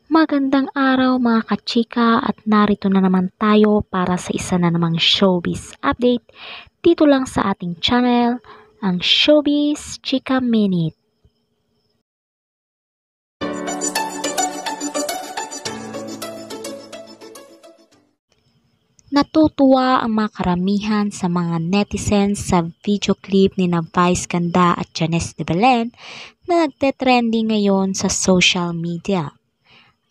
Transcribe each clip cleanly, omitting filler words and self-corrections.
Magandang araw mga kachika at narito na naman tayo para sa isa na namang showbiz update dito lang sa ating channel, ang Showbiz Chika Minute. Natutuwa ang mga karamihan sa mga netizens sa video clip ni Vice Ganda at Janice de Belen na nagte-trending ngayon sa social media.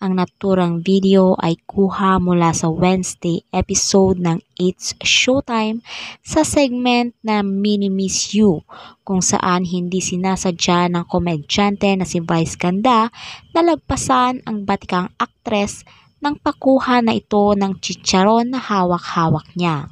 Ang naturang video ay kuha mula sa Wednesday episode ng It's Showtime sa segment na Mini Miss You, kung saan hindi sinasadya ng komedyante na si Vice Ganda na lagpasan ang batikang aktres nang pakuha na ito ng chicharon na hawak-hawak niya.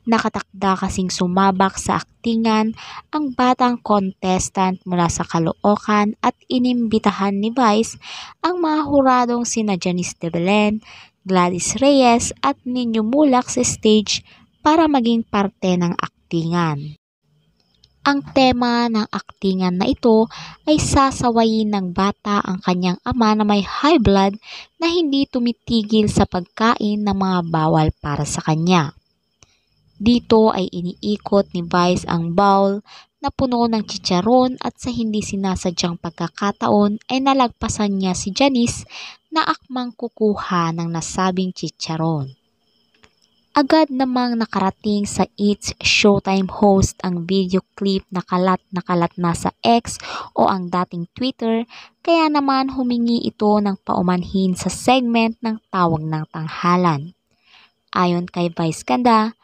Nakatakda kasing sumabak sa aktingan ang batang contestant mula sa Caloocan at inimbitahan ni Vice ang mga huradong sina Janice de Belen, Gladys Reyes at Nino Mulak sa stage para maging parte ng aktingan. Ang tema ng aktingan na ito ay sasawayin ng bata ang kanyang ama na may high blood na hindi tumitigil sa pagkain ng mga bawal para sa kanya. Dito ay iniikot ni Vice ang bowl na puno ng chicharon at sa hindi sinasadyang pagkakataon ay nalagpasan niya si Janice na akmang kukuha ng nasabing chicharon. Agad namang nakarating sa It's Showtime host ang video clip na kalat na sa X o ang dating Twitter, kaya naman humingi ito ng paumanhin sa segment ng Tawag ng Tanghalan. Ayon kay Vice Ganda,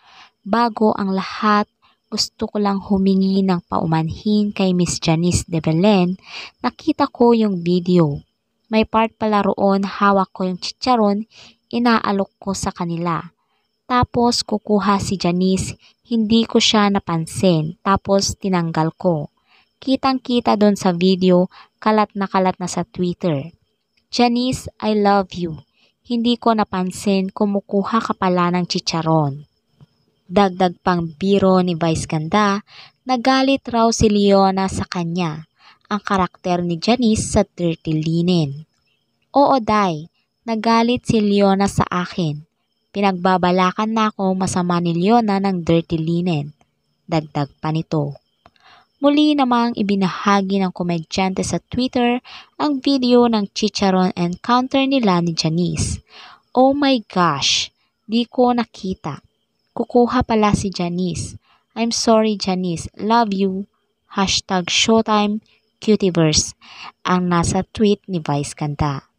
bago ang lahat, gusto ko lang humingi ng paumanhin kay Miss Janice de Belen. Nakita ko yung video. May part pala roon, hawak ko yung chicharon, inaalok ko sa kanila. Tapos kukuha si Janice, hindi ko siya napansin, tapos tinanggal ko. Kitang-kita doon sa video, kalat na sa Twitter. Janice, I love you. Hindi ko napansin, kumukuha ka pala ng chicharon. Dagdag pang biro ni Vice Ganda, nagalit raw si Leona sa kanya, ang karakter ni Janice sa Dirty Linen. Oo day, nagalit si Leona sa akin. Pinagbabalakan na ako masama ni Leona ng Dirty Linen. Dagdag pa nito. Muli namang ibinahagi ng komedyante sa Twitter ang video ng chicharon encounter nila ni Janice. Oh my gosh, di ko nakita. Kukuha pala si Janice. I'm sorry Janice, love you. #Showtime Cutieverse ang nasa tweet ni Vice Ganda.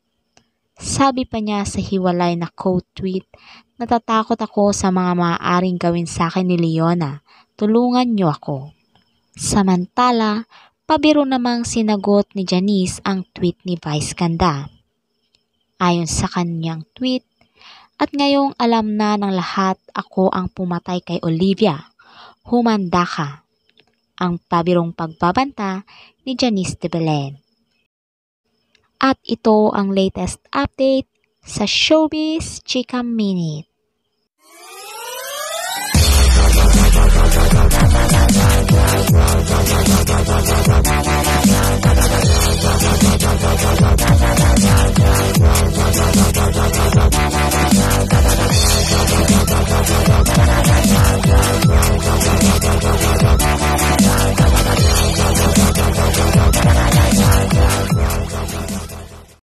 Sabi pa niya sa hiwalay na quote tweet, natatakot ako sa mga maaaring gawin sa akin ni Leona. Tulungan niyo ako. Samantala, pabiro namang sinagot ni Janice ang tweet ni Vice Ganda. Ayon sa kanyang tweet, at ngayong alam na ng lahat ako ang pumatay kay Olivia. Humanda ka. Ang pabirong pagbabanta ni Janice de Belen. At ito ang latest update sa Showbiz Chika Minute.